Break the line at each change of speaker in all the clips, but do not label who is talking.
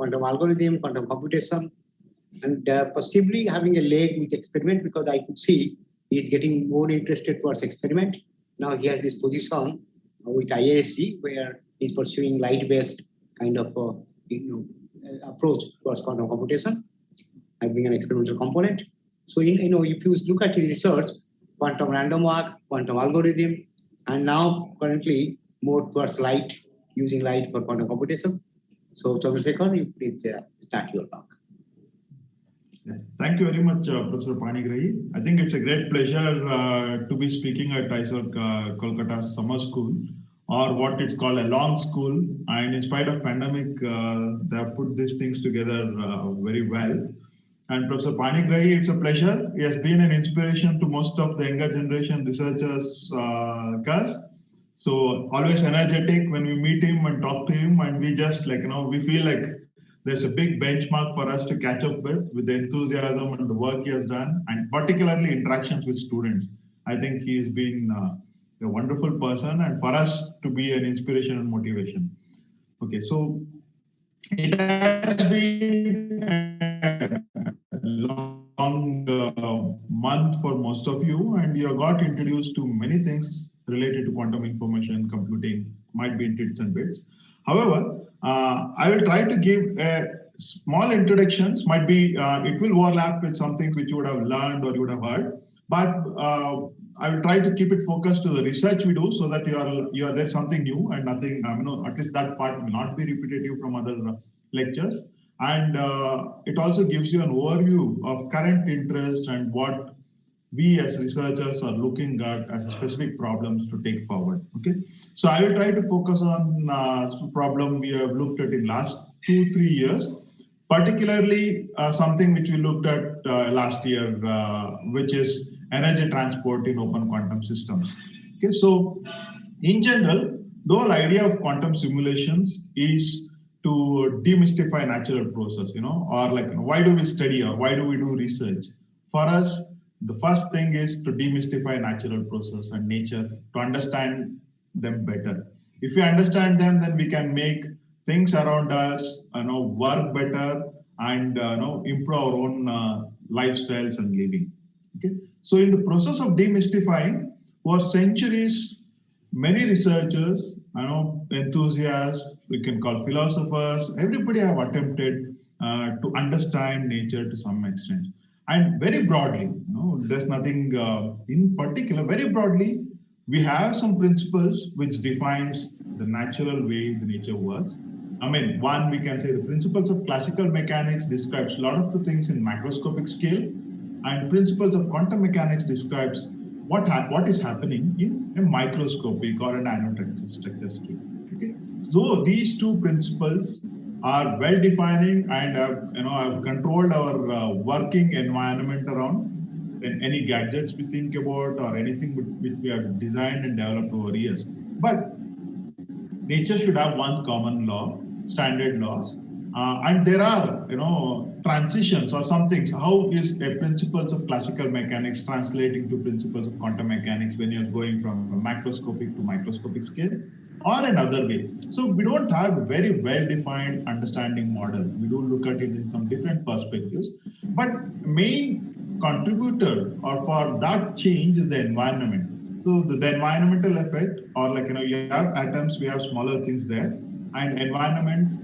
quantum algorithm, quantum computation, and possibly having a leg with experiment, because I could see he is getting more interested towards experiment. Now he has this position with IISc where he's pursuing light-based kind of approach towards quantum computation, having an experimental component. So if you look at his research, quantum random walk, quantum algorithm, and now currently more towards light, using light for quantum computation. So Chandrasekhar, you please start your talk.
Thank you very much, Professor Panigrahi. I think it's a great pleasure to be speaking at ISOR Kolkata Summer School, or what it's called a long school. And in spite of pandemic, they have put these things together very well. And Professor Panigrahi, it's a pleasure. He has been an inspiration to most of the younger generation researchers, So always energetic when we meet him and talk to him, and we just we feel like there's a big benchmark for us to catch up with the enthusiasm and the work he has done, and particularly interactions with students. I think he's been a wonderful person, and for us to be an inspiration and motivation. Okay, so it has been a long month for most of you, and you have got introduced to many things related to quantum information computing, might be in bits and bits. However, I will try to give a small introductions. Might be it will overlap with some things which you would have learned or you would have heard, but I will try to keep it focused to the research we do, so that you are there's something new and nothing. At least that part will not be repetitive from other lectures, and it also gives you an overview of current interest and what we as researchers are looking at as specific problems to take forward. Okay, so I will try to focus on some problem we have looked at in last 2-3 years, particularly something which we looked at last year, which is energy transport in open quantum systems. Okay, so in general, the whole idea of quantum simulations is to demystify natural process, or why do we study or why do we do research? For us, the first thing is to demystify natural process and nature, to understand them better. If we understand them, then we can make things around us work better and improve our own lifestyles and living. Okay, so in the process of demystifying, for centuries, many researchers, enthusiasts, we can call philosophers, everybody have attempted to understand nature to some extent. And very broadly, there's nothing in particular. Very broadly, we have some principles which defines the natural way the nature works. One, we can say the principles of classical mechanics describes a lot of the things in macroscopic scale, and principles of quantum mechanics describes what is happening in a microscopic or a nanostructure scale. Okay, so these two principles are well defining and have controlled our working environment around any gadgets we think about or anything which we have designed and developed over years. But nature should have one common law, standard laws, and there are transitions or some things. How is a principles of classical mechanics translating to principles of quantum mechanics when you're going from a macroscopic to microscopic scale, or another way? So we don't have a very well-defined understanding model. We do look at it in some different perspectives, but main contributor or for that change is the environment. So the environmental effect, or you have atoms, we have smaller things there, and environment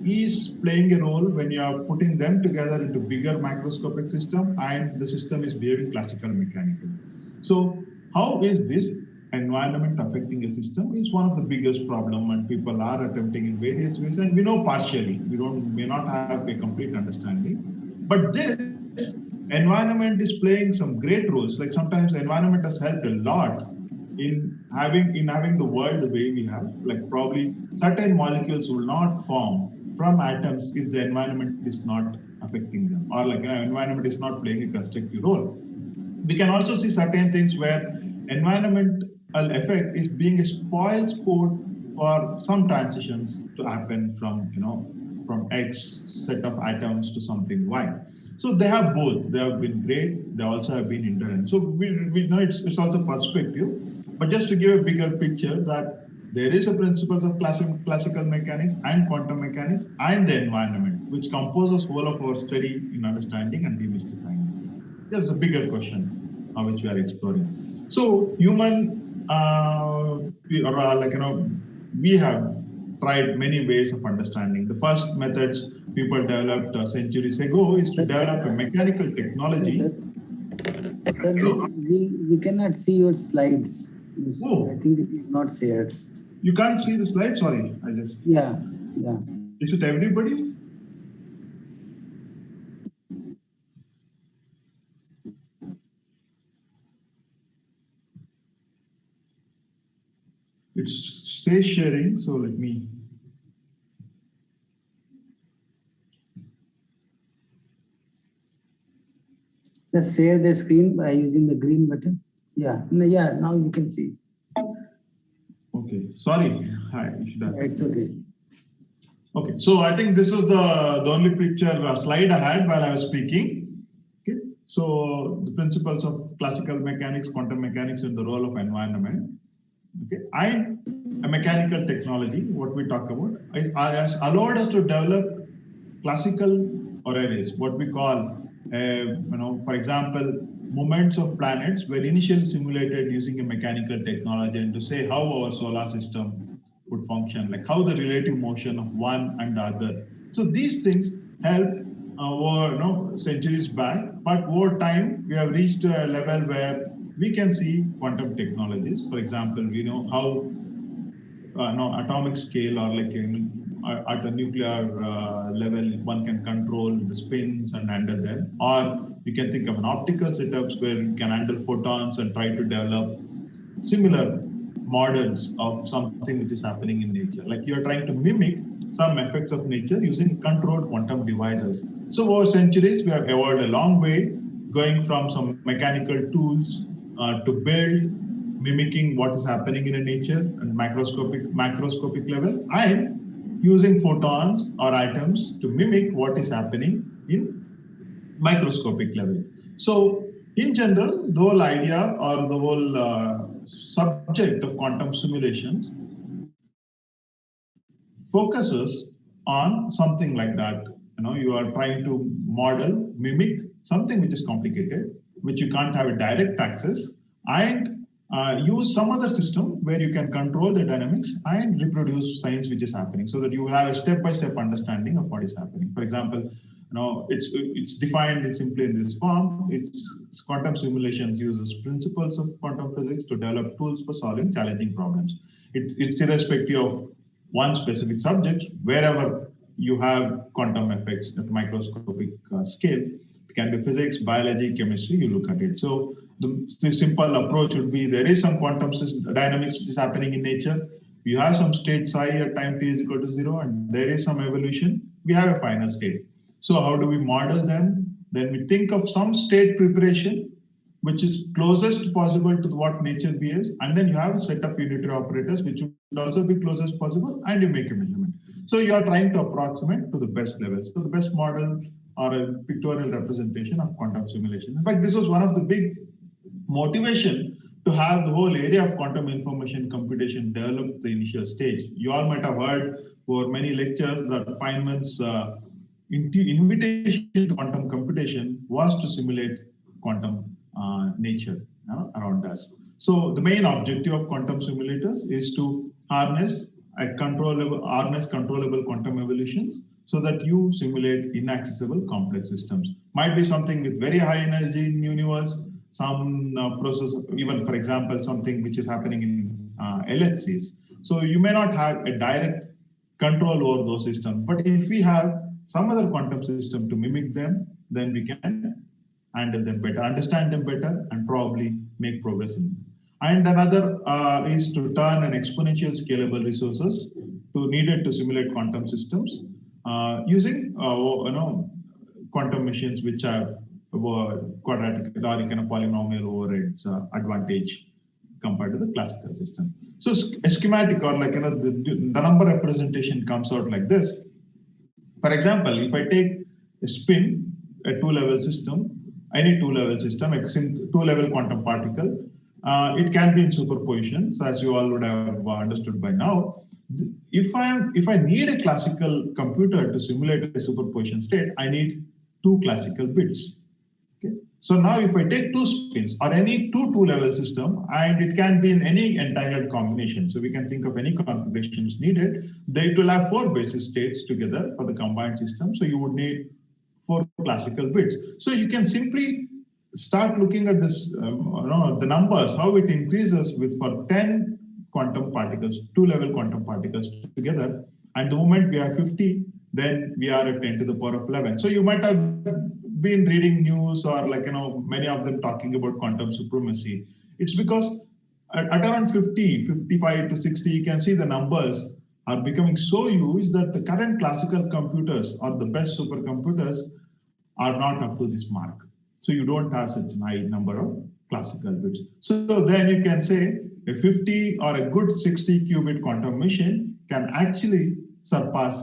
is playing a role when you are putting them together into bigger macroscopic system, and the system is behaving classical mechanically. So how is this environment affecting a system is one of the biggest problem, and people are attempting in various ways, and we know partially. We may not have a complete understanding, but this environment is playing some great roles. Like sometimes the environment has helped a lot in having the world the way we have. Like probably certain molecules will not form from atoms if the environment is not affecting them, or environment is not playing a constructive role. We can also see certain things where environmental effect is being a spoil sport for some transitions to happen from from X set of atoms to something Y. So they have both. They have been great. They also have been indifferent. So we know it's also perspective, but just to give a bigger picture that there is a principles of classical mechanics and quantum mechanics and the environment. which composes whole of our study in understanding and demystifying. There's a bigger question which we are exploring. So human, we have tried many ways of understanding. The first methods people developed centuries ago is to develop a mechanical technology.
Sir, we cannot see your slides.
Oh.
I think it is not shared.
You can't see the slide? Sorry, I just.
Yeah.
Is it everybody? It says sharing, so let me.
Just share the screen by using the green button. Yeah, now you can see.
Okay, sorry. Hi,
it's okay.
Okay, so I think this is the only picture slide I had while I was speaking. Okay, so the principles of classical mechanics, quantum mechanics, and the role of environment. Okay, and a mechanical technology, what we talk about, has allowed us to develop classical arrays, what we call, for example, movements of planets were initially simulated using a mechanical technology, and to say how our solar system would function, like how the relative motion of one and the other. So these things help over centuries back, but over time we have reached a level where we can see quantum technologies. For example, we know how atomic scale or like at a nuclear level, one can control the spins and handle them. Or you can think of an optical setups where you can handle photons and try to develop similar models of something which is happening in nature. Like you're trying to mimic some effects of nature using controlled quantum devices. So over centuries, we have evolved a long way, going from some mechanical tools to build, mimicking what is happening in a nature and macroscopic level, and using photons or atoms to mimic what is happening in microscopic level. So in general, the whole idea or the whole subject of quantum simulations focuses on something like that. You are trying to model, mimic something which is complicated, which you can't have a direct access, and use some other system where you can control the dynamics and reproduce science which is happening, so that you will have a step-by-step understanding of what is happening. For example, it's defined simply in this form. It's quantum simulations uses principles of quantum physics to develop tools for solving challenging problems. It's irrespective of one specific subject. Wherever you have quantum effects at microscopic scale, it can be physics, biology, chemistry, you look at it. So the simple approach would be, there is some quantum dynamics which is happening in nature. You have some state psi at time t is equal to 0, and there is some evolution. We have a final state. So how do we model them? Then we think of some state preparation, which is closest possible to what nature behaves, and then you have a set of unitary operators, which would also be closest possible, and you make a measurement. So you are trying to approximate to the best level. So the best model or a pictorial representation of quantum simulation. In fact, this was one of the big motivation to have the whole area of quantum information computation develop the initial stage. You all might have heard for many lectures that Feynman's invitation to quantum computation was to simulate quantum nature around us. So the main objective of quantum simulators is to harness controllable quantum evolutions, so that you simulate inaccessible complex systems. Might be something with very high energy in the universe, some process, even for example, something which is happening in LHCs. So you may not have a direct control over those systems, but if we have some other quantum system to mimic them, then we can handle them better, understand them better, and probably make progress in them. And another is to turn an exponential scalable resources needed to simulate quantum systems using quantum machines which are quadratic or polynomial overheads advantage compared to the classical system. So a schematic or the number representation comes out like this. For example, if I take a spin, a two-level system, any two-level system, a two-level quantum particle, it can be in superposition, so as you all would have understood by now. if I need a classical computer to simulate a superposition state, I need two classical bits. Okay. So now if I take two spins or any two-level system, and it can be in any entangled combination. So we can think of any configurations needed. They will have four basis states together for the combined system. So you would need four classical bits. So you can simply start looking at this, the numbers, how it increases with for 10 quantum particles, two-level quantum particles together. And the moment we have 50, then we are at 10 to the power of 11. So you might have been reading news or many of them talking about quantum supremacy. It's because at around 50, 55 to 60, you can see the numbers are becoming so huge that the current classical computers or the best supercomputers are not up to this mark. So you don't have such a high number of classical bits. So then you can say a 50 or a good 60 qubit quantum machine can actually surpass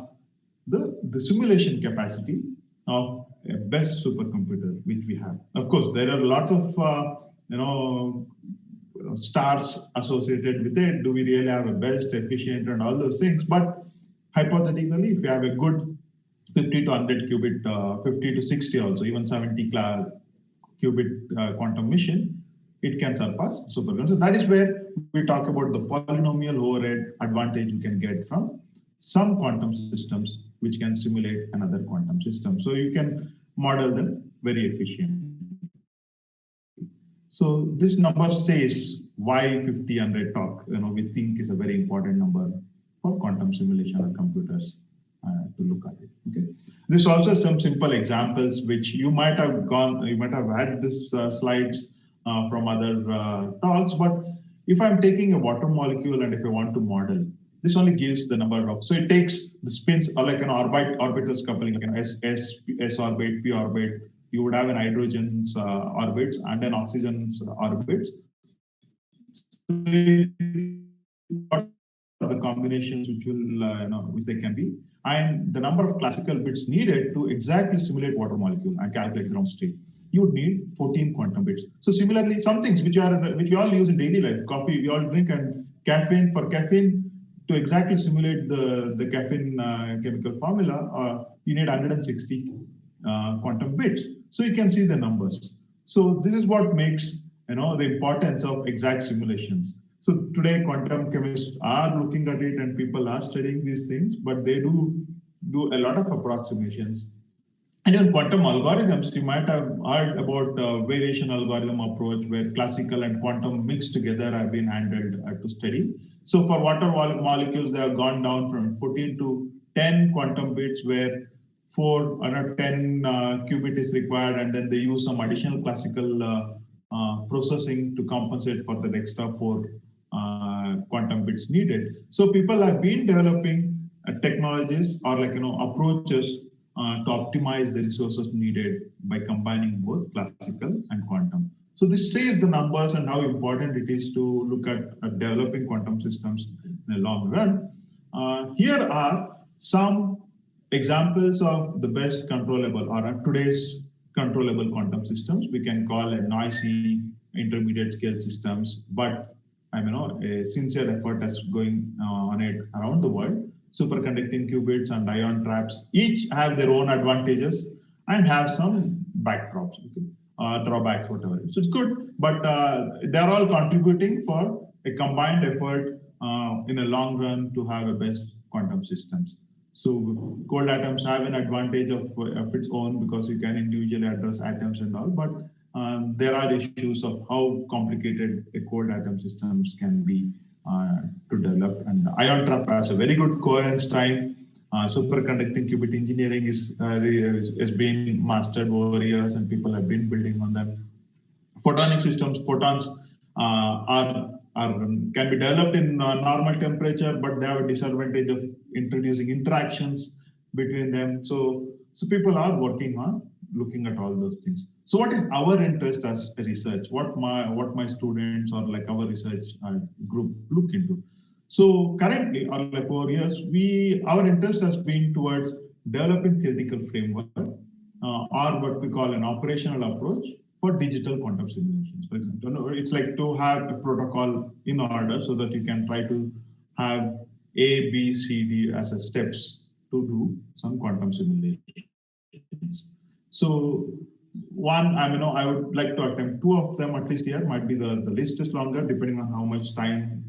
the simulation capacity of a best supercomputer which we have. Of course, there are lots of stars associated with it. Do we really have a best, efficient, and all those things? But hypothetically, if you have a good 50 to 100 qubit, 50 to 60 also, even 70 qubit quantum machine, it can surpass supercomputer. So that is where we talk about the polynomial overhead advantage you can get from some quantum systems which can simulate another quantum system. So you can model them very efficiently. So this number says why 50 and I talk, we think is a very important number for quantum simulation or computers to look at it. Okay. This also some simple examples which you might have had this slides from other talks, but if I'm taking a water molecule and if I want to model, this only gives the number of, so it takes the spins like an orbitals coupling, like an S orbit, P orbit. You would have an hydrogen's orbits and an oxygen's orbits. So the combinations which will, which they can be, and the number of classical bits needed to exactly simulate water molecule and calculate ground state. You would need 14 quantum bits. So similarly, some things which we all use in daily life, coffee we all drink, and caffeine. For caffeine, to exactly simulate the caffeine chemical formula, you need 160 quantum bits. So you can see the numbers. So this is what makes the importance of exact simulations. So today, quantum chemists are looking at it, and people are studying these things, but they do a lot of approximations. And in quantum algorithms, you might have heard about variation algorithm approach, where classical and quantum mixed together have been handled to study. So for water molecules, they have gone down from 14 to 10 quantum bits, where 4 or 10 qubit is required, and then they use some additional classical processing to compensate for the extra 4 quantum bits needed. So people have been developing technologies or approaches to optimize the resources needed by combining both classical and quantum. So this says the numbers and how important it is to look at developing quantum systems in the long run. Here are some examples of the best controllable or today's controllable quantum systems. We can call it noisy intermediate scale systems, but a sincere effort is going on it around the world. Superconducting qubits and ion traps each have their own advantages and have some backdrops, drawbacks, whatever. So it's good, but they're all contributing for a combined effort in a long run to have a best quantum systems. So cold atoms have an advantage of its own because you can individually address atoms and all, but there are issues of how complicated a cold atom systems can be to develop. And ion trap has a very good coherence time. Superconducting qubit engineering is being mastered over years, and people have been building on them. Photonic systems, photons can be developed in normal temperature, but they have a disadvantage of introducing interactions between them. So people are working on looking at all those things. So what is our interest as a research? What my students or our research group look into? So currently, or over years, our interest has been towards developing theoretical framework or what we call an operational approach for digital quantum simulations. For example, it's like to have a protocol in order so that you can try to have A, B, C, D as a steps to do some quantum simulations. So one, I would like to attempt two of them at least here. Might be the list is longer depending on how much time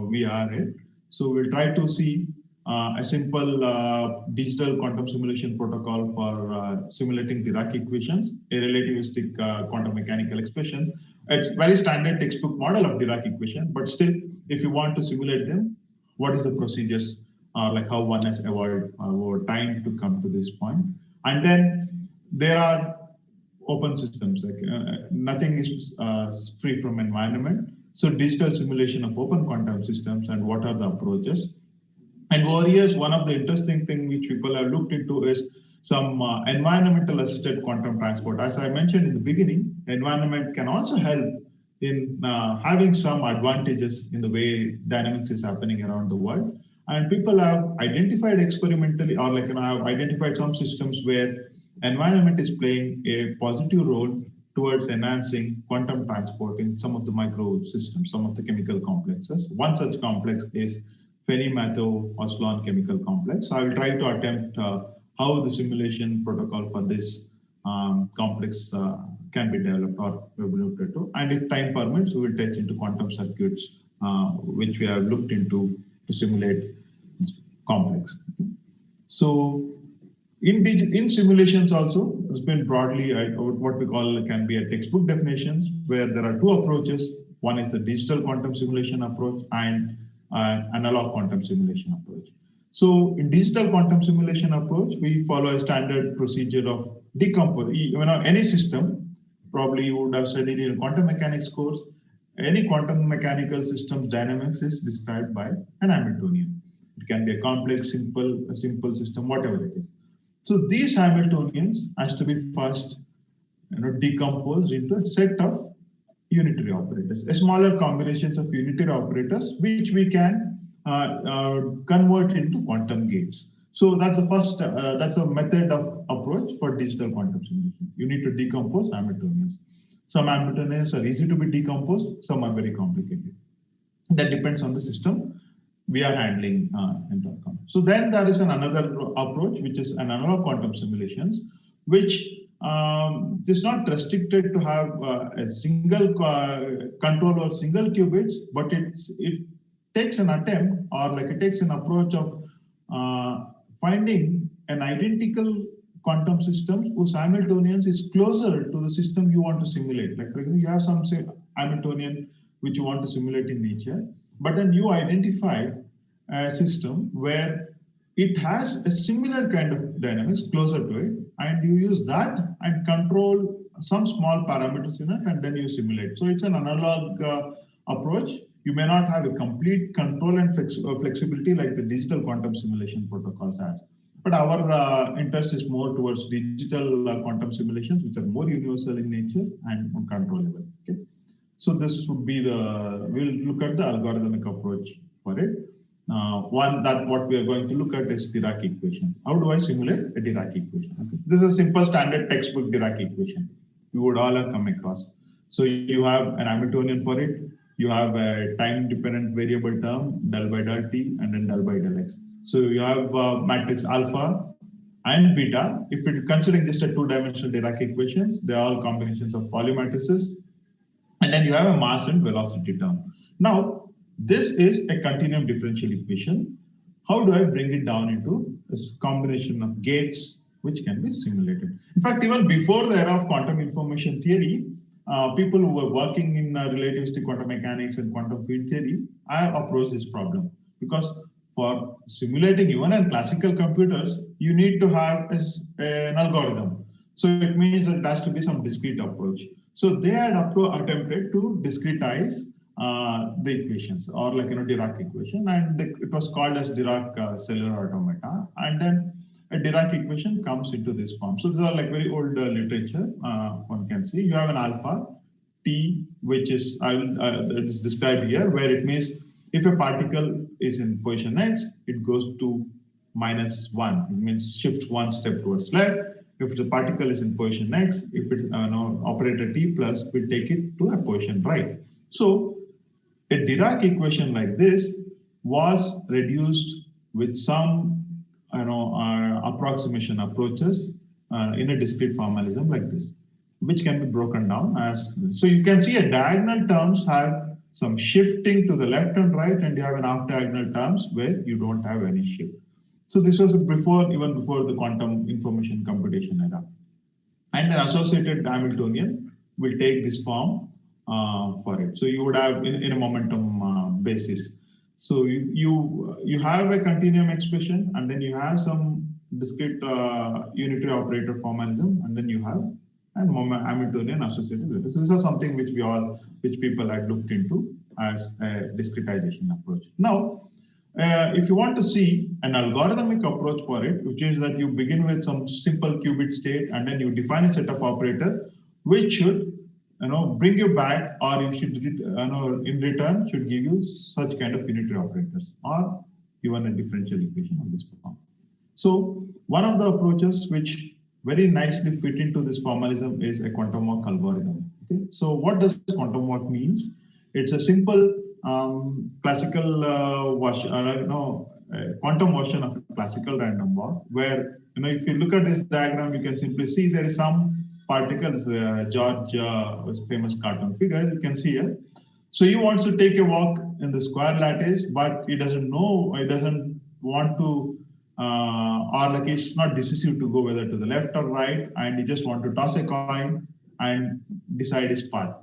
we are in. So we'll try to see a simple digital quantum simulation protocol for simulating Dirac equations, a relativistic quantum mechanical expression. It's very standard textbook model of Dirac equation, but still, if you want to simulate them, what is the procedures, like how one has evolved over time to come to this point. And then there are open systems, like nothing is free from environment. So digital simulation of open quantum systems and what are the approaches. And over years, one of the interesting things which people have looked into is some environmental assisted quantum transport. As I mentioned in the beginning, environment can also help in having some advantages in the way dynamics is happening around the world. And people have identified experimentally, or have identified some systems where environment is playing a positive role towards enhancing quantum transport in some of the micro systems, some of the chemical complexes. One such complex is Feni-Matteo-Oslo chemical complex. So I will try to attempt how the simulation protocol for this complex can be developed or evaluated to. And if time permits, we will touch into quantum circuits, which we have looked into to simulate this complex. So in simulations also, it's been broadly what we call can be a textbook definitions, where there are two approaches. One is the digital quantum simulation approach and analog quantum simulation approach. So in digital quantum simulation approach, we follow a standard procedure of decompose. Any system, probably you would have studied in a quantum mechanics course, any quantum mechanical system's dynamics is described by an Hamiltonian. It can be a complex, a simple system, whatever it is. So these Hamiltonians has to be first decomposed into a set of unitary operators, a smaller combinations of unitary operators, which we can convert into quantum gates. So that's the first, that's a method of approach for digital quantum simulation. You need to decompose Hamiltonians. Some Hamiltonians are easy to be decomposed, some are very complicated. That depends on the system we are handling in outcome. So then there is another approach, which is an analog quantum simulations, which is not restricted to have a single control or single qubits, but it takes an attempt, or it takes an approach of finding an identical quantum system whose Hamiltonians is closer to the system you want to simulate. Like, for example, you have some Hamiltonian which you want to simulate in nature, but then you identify a system where it has a similar kind of dynamics closer to it, and you use that and control some small parameters in it, and then you simulate. So it's an analog approach. You may not have a complete control and flexibility like the digital quantum simulation protocols has. But our interest is more towards digital quantum simulations, which are more universal in nature and more controllable. Okay. So this would be we'll look at the algorithmic approach for it. What we are going to look at is Dirac equation. How do I simulate a Dirac equation? Okay. This is a simple standard textbook Dirac equation you would all have come across. So you have an Hamiltonian for it. You have a time-dependent variable term, del by del t, and then del by del x. So you have matrix alpha and beta. If you're considering just a two-dimensional Dirac equations, they are all combinations of Pauli matrices. And then you have a mass and velocity term. Now, this is a continuum differential equation. How do I bring it down into this combination of gates which can be simulated? In fact, even before the era of quantum information theory, people who were working in relativistic quantum mechanics and quantum field theory, I approached this problem, because for simulating even in classical computers, you need to have an algorithm. So it means that it has to be some discrete approach. So they had attempted to discretize the equations, or Dirac equation, and it was called as Dirac cellular automata. And then a Dirac equation comes into this form. So these are very old literature. One can see you have an alpha t, which is it's described here, where it means if a particle is in position x, it goes to -1. It means shifts one step towards left. If the particle is in position x, if it's operator t plus, will take it to a position right. So a Dirac equation like this was reduced with some approximation approaches in a discrete formalism like this, which can be broken down as. So you can see a diagonal terms have some shifting to the left and right, and you have an off diagonal terms where you don't have any shift. So this was even before the quantum information computation era. And an associated Hamiltonian will take this form for it. So you would have in a momentum basis. So you have a continuum expression, and then you have some discrete unitary operator formalism, and then you have and Hamiltonian associated with it. So this is something which people had looked into as a discretization approach. Now, if you want to see an algorithmic approach for it, which is that you begin with some simple qubit state and then you define a set of operator which should bring you back, or you should in return should give you such kind of unitary operators or even a differential equation of this form. So one of the approaches which very nicely fit into this formalism is a quantum walk algorithm. Okay, so what does quantum walk means? It's a simple classical quantum version of a classical random walk, where if you look at this diagram, you can simply see there is some particles. George was famous cartoon figure. You can see here. So he wants to take a walk in the square lattice, but he doesn't know. He doesn't want to. Or like it's not decisive to go whether to the left or right, and he just want to toss a coin and decide his path.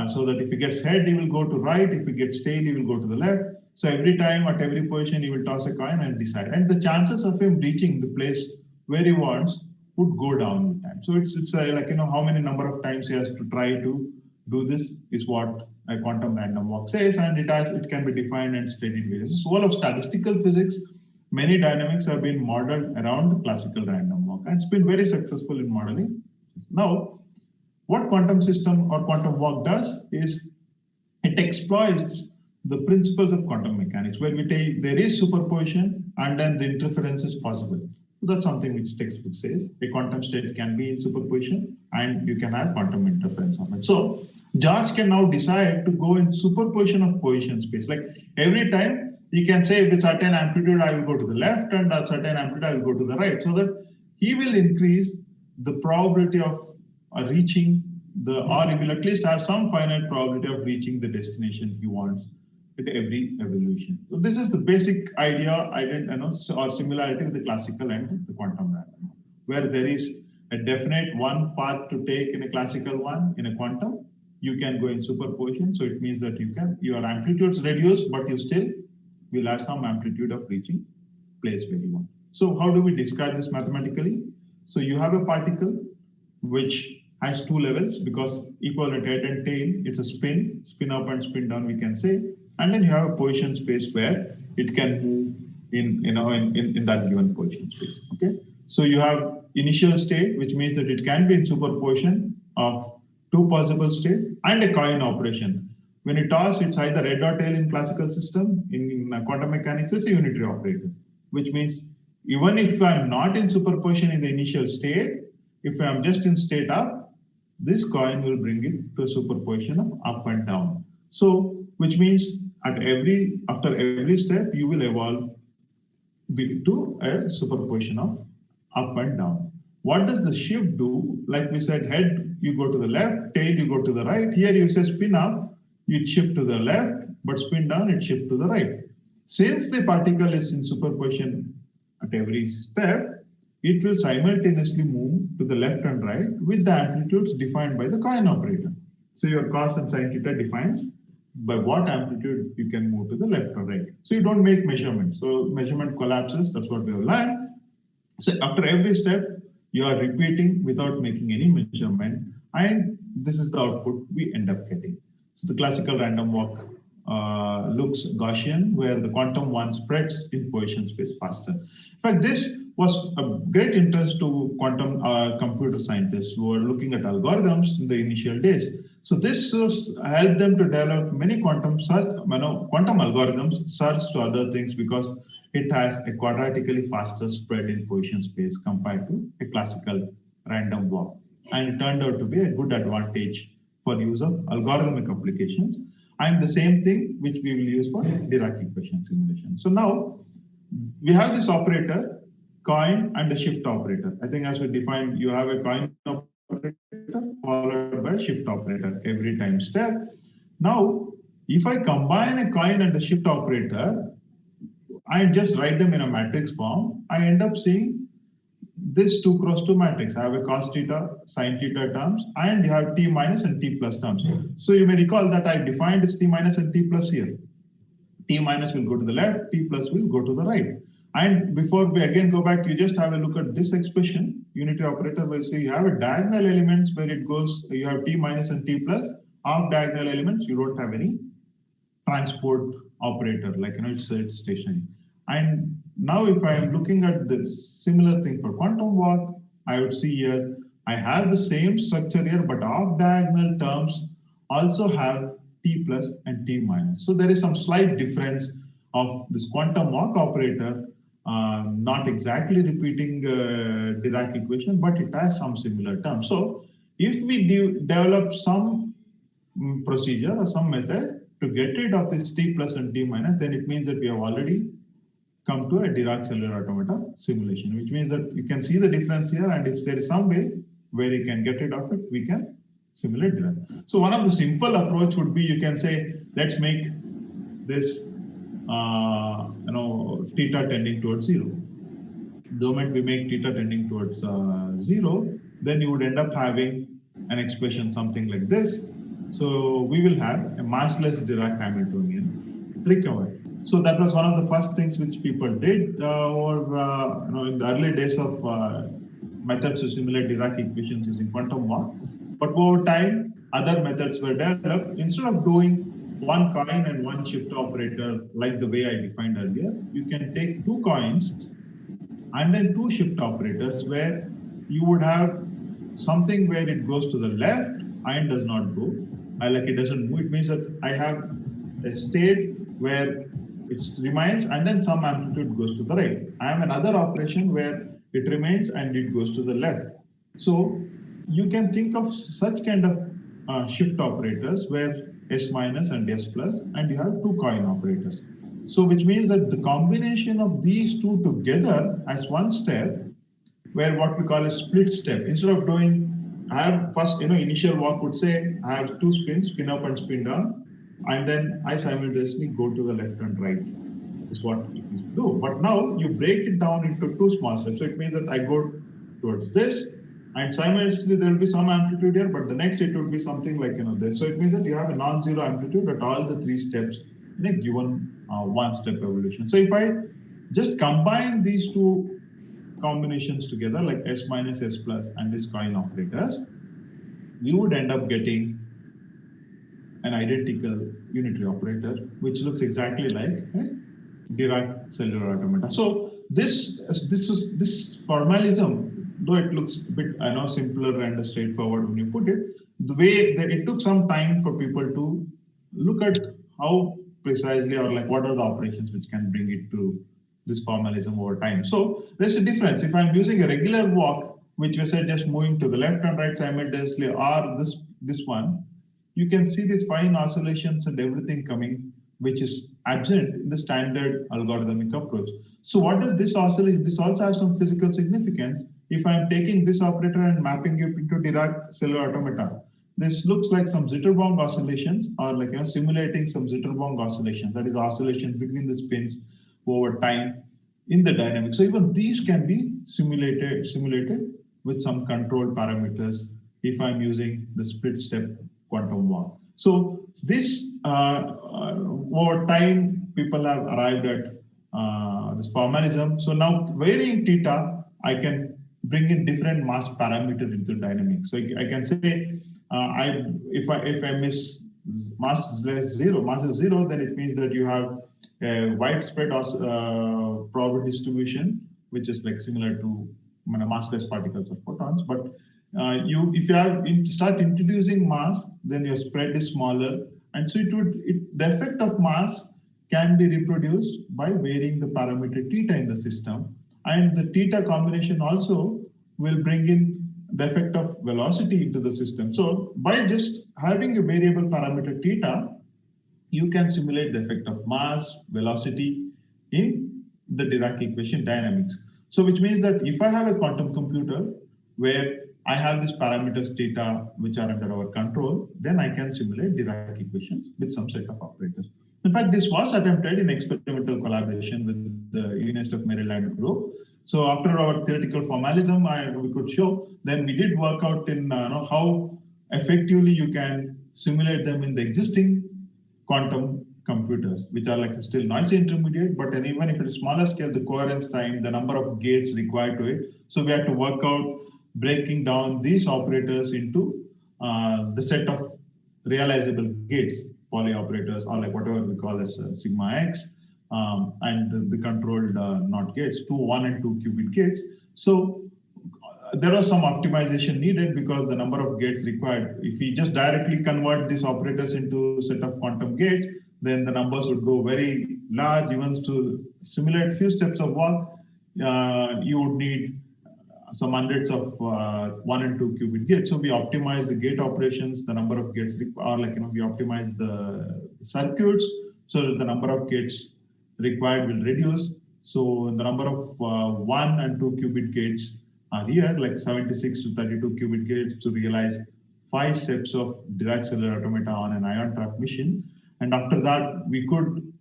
So that if he gets head, he will go to right. If he gets tail, he will go to the left. So every time at every position, he will toss a coin and decide. And the chances of him reaching the place where he wants would go down with time. So it's like how many number of times he has to try to do this is what a quantum random walk says, and it can be defined and studied various. So all of statistical physics. Many dynamics have been modeled around the classical random walk, and it's been very successful in modeling. Now, what quantum system or quantum walk does is it exploits the principles of quantum mechanics, where there is superposition and then the interference is possible. So that's something which textbook says. A quantum state can be in superposition and you can have quantum interference on it. So George can now decide to go in superposition of position space. Like every time, he can say with certain amplitude, I will go to the left, and at certain amplitude, I will go to the right, so that he will increase the probability of reaching or he will at least have some finite probability of reaching the destination he wants with every evolution. So this is the basic idea, or similarity with the classical and the quantum random, where there is a definite one path to take in a classical one. In a quantum, you can go in superposition. So it means that your amplitudes reduce, but you still will have some amplitude of reaching place where you want. So how do we describe this mathematically? So you have a particle which has two levels, because equivalent head and tail, it's a spin up and spin down, we can say. And then you have a position space where it can move in that given position space. Okay. So you have initial state, which means that it can be in superposition of two possible states, and a coin operation. When you toss, it's either head or tail in classical system. In quantum mechanics, it's a unitary operator, which means even if I'm not in superposition in the initial state, if I'm just in state up, this coin will bring it to a superposition of up and down. So, which means after every step, you will evolve to a superposition of up and down. What does the shift do? Like we said, head, you go to the left, tail, you go to the right. Here you say spin up, you shift to the left, but spin down, it shifts to the right. Since the particle is in superposition at every step, it will simultaneously move to the left and right with the amplitudes defined by the coin operator. So your cos and sin theta defines by what amplitude you can move to the left or right. So you don't make measurements. So measurement collapses, that's what we have learned. So after every step, you are repeating without making any measurement, and this is the output we end up getting. So the classical random walk looks Gaussian, where the quantum one spreads in position space faster. In fact, this was of great interest to quantum computer scientists who were looking at algorithms in the initial days. So this helped them to develop many quantum algorithms, search to other things, because it has a quadratically faster spread in position space compared to a classical random walk. And it turned out to be a good advantage for use of algorithmic applications. and the same thing which we will use for Dirac equation simulation. So now we have this operator, coin, and a shift operator. I think as we defined, you have a coin operator followed by shift operator every time step. Now, if I combine a coin and a shift operator, I just write them in a matrix form, I end up seeing this 2 cross 2 matrix. I have a cos theta, sin theta terms, and you have t minus and t plus terms. So you may recall that I defined this t minus and t plus here. T minus will go to the left, t plus will go to the right. And before we again go back, you just have a look at this expression, unitary operator, where say you have a diagonal elements where it goes, you have t minus and t plus. Off diagonal elements, you don't have any transport operator, like it's stationary. And now if I am looking at this similar thing for quantum walk, I would see here, I have the same structure here, but off diagonal terms also have t plus and t minus. So there is some slight difference of this quantum walk operator, not exactly repeating Dirac equation, but it has some similar terms. So if we develop some procedure or some method to get rid of this t plus and t minus, then it means that we have already come to a Dirac cellular automata simulation, which means that you can see the difference here, and if there is some way where you can get rid of it, we can simulate Dirac. So one of the simple approach would be, you can say, let's make this theta tending towards 0. The moment we make theta tending towards 0, then you would end up having an expression something like this. So we will have a massless Dirac Hamiltonian recovered. So that was one of the first things which people did in the early days of methods to simulate Dirac equations using quantum walk. But over time, other methods were developed. Instead of doing one coin and one shift operator like the way I defined earlier, you can take 2 coins and then 2 shift operators where you would have something where it goes to the left and does not go. Like it doesn't move. It means that I have a state where it remains and then some amplitude goes to the right. I have another operation where it remains and it goes to the left. So you can think of such kind of shift operators where S minus and S plus, and you have 2 coin operators. So which means that the combination of these 2 together as one step, where what we call a split step, instead of doing, I have first, initial walk would say, I have 2 spins, spin up and spin down, and then I simultaneously go to the left and right, is what it is to do. But now you break it down into 2 small steps. So it means that I go towards this, and simultaneously there will be some amplitude here, but the next it would be something like this. So it means that you have a non-zero amplitude at all the 3 steps in a given one-step evolution. So if I just combine these 2 combinations together, like S minus, S plus, and this coin operators, you would end up getting an identical unitary operator, which looks exactly like a Dirac cellular automata. So this formalism, though it looks a bit simpler and straightforward when you put it, the way that it took some time for people to look at how precisely or like what are the operations which can bring it to this formalism over time. So there's a difference. If I'm using a regular walk, which we said just moving to the left and right simultaneously, or this one, you can see these fine oscillations and everything coming, which is absent in the standard algorithmic approach. So what is this oscillation? This also has some physical significance. If I'm taking this operator and mapping it into Dirac cellular automata, this looks like some Zitterbaum oscillations, or like simulating some Zitterbaum oscillations, that is oscillations between the spins over time in the dynamics. So even these can be simulated with some controlled parameters if I'm using the split step quantum walk. So this over time people have arrived at this formalism. So now varying theta, I can bring in different mass parameters into dynamics. So I can say if I miss mass is less 0, mass is 0, then it means that you have a widespread probability distribution, which is like similar to massless particles or photons. But if you start introducing mass, then your spread is smaller, and so the effect of mass can be reproduced by varying the parameter theta in the system, and the theta combination also will bring in the effect of velocity into the system. So by just having a variable parameter theta, you can simulate the effect of mass, velocity in the Dirac equation dynamics. So which means that if I have a quantum computer where I have these parameters theta which are under our control, then I can simulate Dirac equations with some set of operators. In fact, this was attempted in experimental collaboration with the University of Maryland group. So after our theoretical formalism, we could show, then we did work out in how effectively you can simulate them in the existing quantum computers, which are like still noisy intermediate, but then even if it is smaller scale, the coherence time, the number of gates required to it. So we had to work out breaking down these operators into the set of realizable gates, poly operators, or like whatever we call as sigma x, and the controlled NOT gates, 2, 1, and 2 qubit gates. So there was some optimization needed because the number of gates required, if we just directly convert these operators into a set of quantum gates, then the numbers would go very large. Even to simulate few steps of work, you would need some hundreds of 1 and 2 qubit gates. So we optimize the gate operations, the number of gates, or like, we optimize the circuits so that the number of gates required will reduce. So the number of 1 and 2 qubit gates are here, like 76 to 32 qubit gates to realize 5 steps of Dirac cellular automata on an ion trap machine. And after that, we could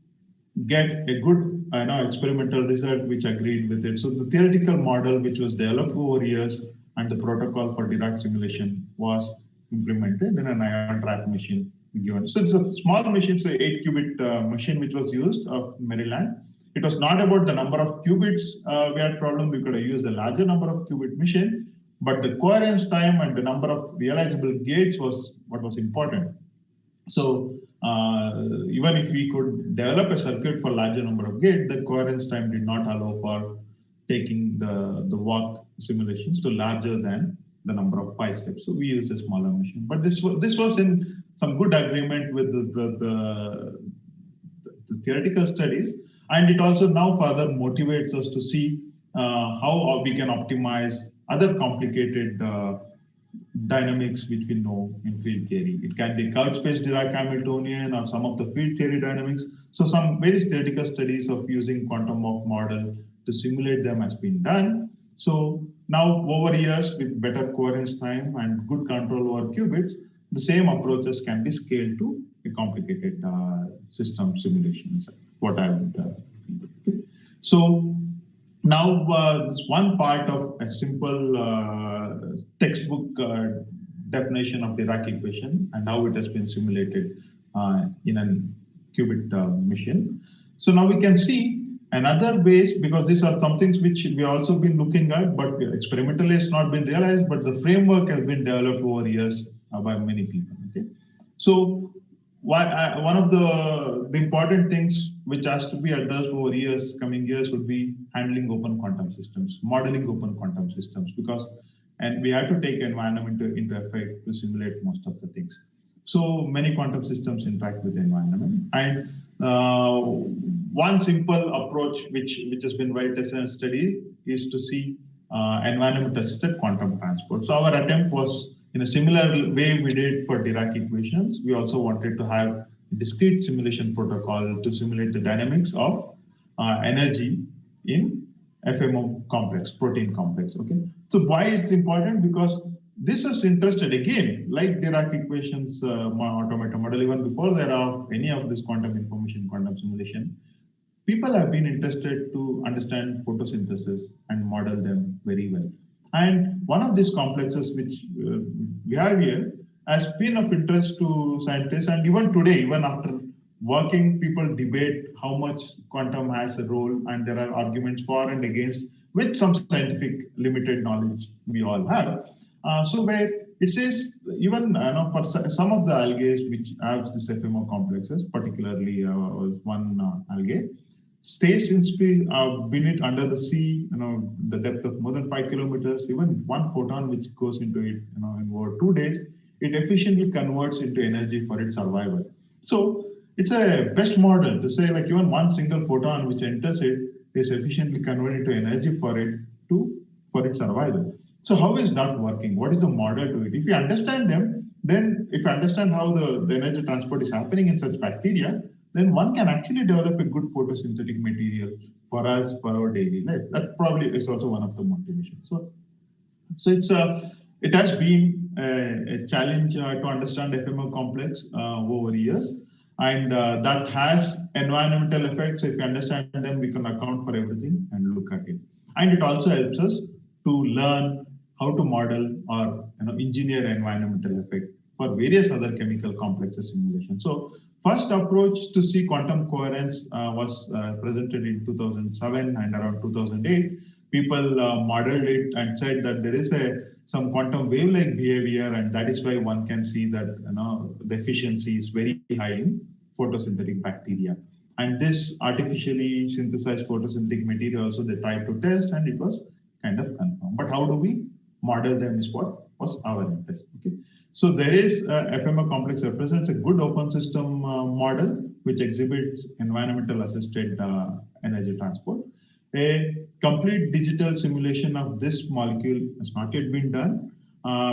get a good experimental result which agreed with it. So the theoretical model which was developed over years and the protocol for Dirac simulation was implemented in an ion trap machine given. So it's a small machine, say 8 qubit machine which was used of Maryland. It was not about the number of qubits we had problem. We could have used a larger number of qubit machine, but the coherence time and the number of realizable gates was what was important. So even if we could develop a circuit for larger number of gates, the coherence time did not allow for taking the walk simulations to larger than the number of 5 steps. So we used a smaller machine. But this was in some good agreement with the theoretical studies. And it also now further motivates us to see how we can optimize other complicated dynamics which we know in field theory. It can be couch space Dirac Hamiltonian or some of the field theory dynamics. So some various theoretical studies of using quantum Mach model to simulate them has been done. So now over years with better coherence time and good control over qubits, the same approaches can be scaled to a complicated system simulations. What I would okay. So now this one part of a simple textbook definition of the Dirac equation and how it has been simulated in a qubit machine. So now we can see another ways, because these are some things which we also been looking at, but experimentally it's not been realized, but the framework has been developed over years by many people. Okay, so one of the important things which has to be addressed over years, coming years, would be handling open quantum systems, modeling open quantum systems, and we have to take environment into effect to simulate most of the things. So many quantum systems interact with the environment, and one simple approach which has been well tested and studied is to see environment assisted quantum transport. So our attempt was in a similar way we did for Dirac equations. We also wanted to have a discrete simulation protocol to simulate the dynamics of energy in FMO complex, protein complex. Okay, so why it's important? Because this is interested again, like Dirac equations automata model, even before there are any of this quantum information, quantum simulation, people have been interested to understand photosynthesis and model them very well. And one of these complexes which we have here has been of interest to scientists, and even today, even after working, people debate how much quantum has a role, and there are arguments for and against with some scientific limited knowledge we all have. So where it says even for some of the algae which have this FMO complexes, particularly one algae, stays in space beneath under the sea, the depth of more than 5 kilometers, even one photon which goes into it, in over 2 days, it efficiently converts into energy for its survival. So it's a best model to say like even one single photon which enters it is efficiently converted into energy for its survival. So how is that working? What is the model to it? If you understand them, then if you understand how the energy transport is happening in such bacteria, then one can actually develop a good photosynthetic material for us for our daily life. That probably is also one of the motivations. So it has been a challenge to understand FMO complex over years, and that has environmental effects. If you understand them, we can account for everything and look at it. And it also helps us to learn how to model or engineer environmental effect for various other chemical complexes simulation. So first approach to see quantum coherence was presented in 2007, and around 2008, people modeled it and said that there is some quantum wave-like behavior, and that is why one can see that the efficiency is very high in photosynthetic bacteria. And this artificially synthesized photosynthetic material also they tried to test, and it was kind of confirmed. But how do we model them is what was our interest. Okay. So there is FMO complex represents a good open system model which exhibits environmental assisted energy transport. A complete digital simulation of this molecule has not yet been done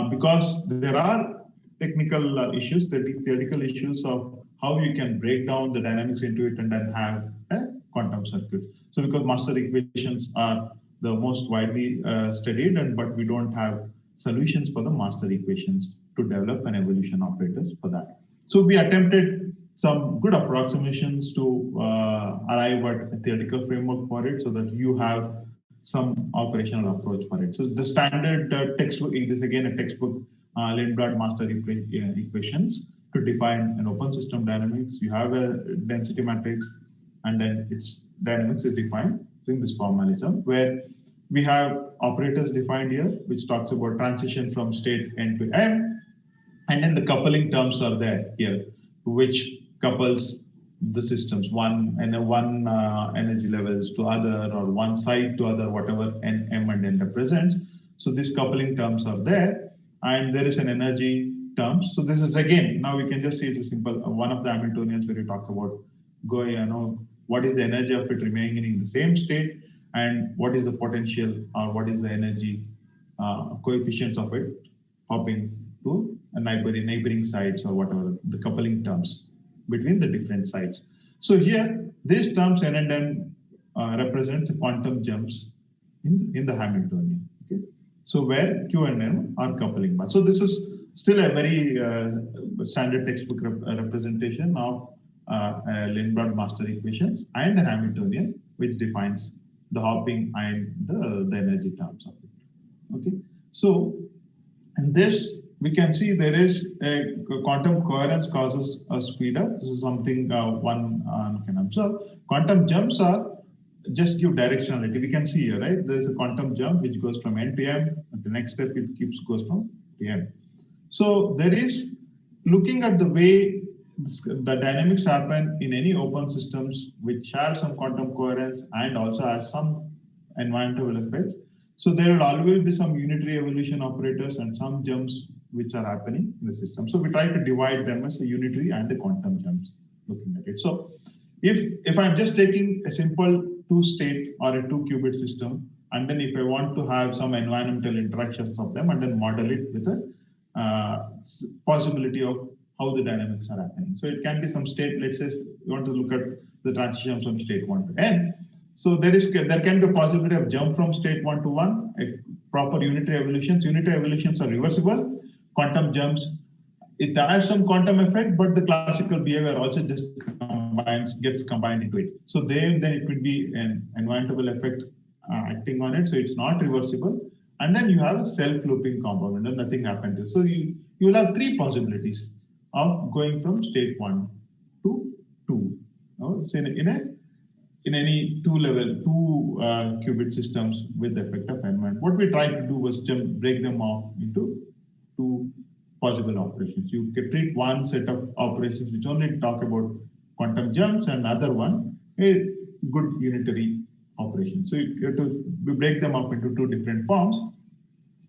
because there are technical issues, theoretical issues of how you can break down the dynamics into it and then have a quantum circuit. So because master equations are the most widely studied, but we don't have solutions for the master equations to develop an evolution operators for that. So we attempted some good approximations to arrive at a theoretical framework for it so that you have some operational approach for it. So the standard textbook is again a textbook Lindblad master equations to define an open system dynamics. You have a density matrix and then its dynamics is defined in this formalism where we have operators defined here, which talks about transition from state n to m. And then the coupling terms are there here, which couples the systems, one energy levels to other or one side to other, whatever n, m, and n represents. So these coupling terms are there, and there is an energy terms. So this is again, now we can just see it's a simple one of the Hamiltonians where you talk about what is the energy of it remaining in the same state, and what is the potential or what is the energy coefficients of it hopping to a neighboring sides or whatever, the coupling terms between the different sides. So here, these terms n and m represent the quantum jumps in the Hamiltonian. Okay, so where q and m are coupling bar. So this is still a very standard textbook representation of Lindblad master equations and the Hamiltonian, which defines the hopping and the energy terms of it. Okay, so in this we can see there is a quantum coherence causes a speed up. This is something one can observe. Quantum jumps are just give directionality. We can see here, right? There is a quantum jump which goes from n to m. At the next step, it goes from to m. So there is looking at the way the dynamics happen in any open systems which have some quantum coherence and also has some environmental effects. So there will always be some unitary evolution operators and some jumps which are happening in the system. So we try to divide them as a unitary and the quantum jumps looking at it. So if I'm just taking a simple two-state or a two-qubit system, and then if I want to have some environmental interactions of them and then model it with a possibility of how the dynamics are happening. So it can be some state, let's say you want to look at the transition from state 1 to n. So there can be a possibility of jump from state 1 to 1, a proper unitary evolutions. Unitary evolutions are reversible. Quantum jumps, it has some quantum effect, but the classical behavior also just gets combined into it. So then it will be an environmental effect acting on it. So it's not reversible. And then you have a self-looping component and nothing happens. So you will have three possibilities of going from state 1 to 2. So in any two qubit systems with the effect of n-1. What we tried to do was break them off into two possible operations. You can treat one set of operations which only talk about quantum jumps and other one a good unitary operation. So we break them up into two different forms,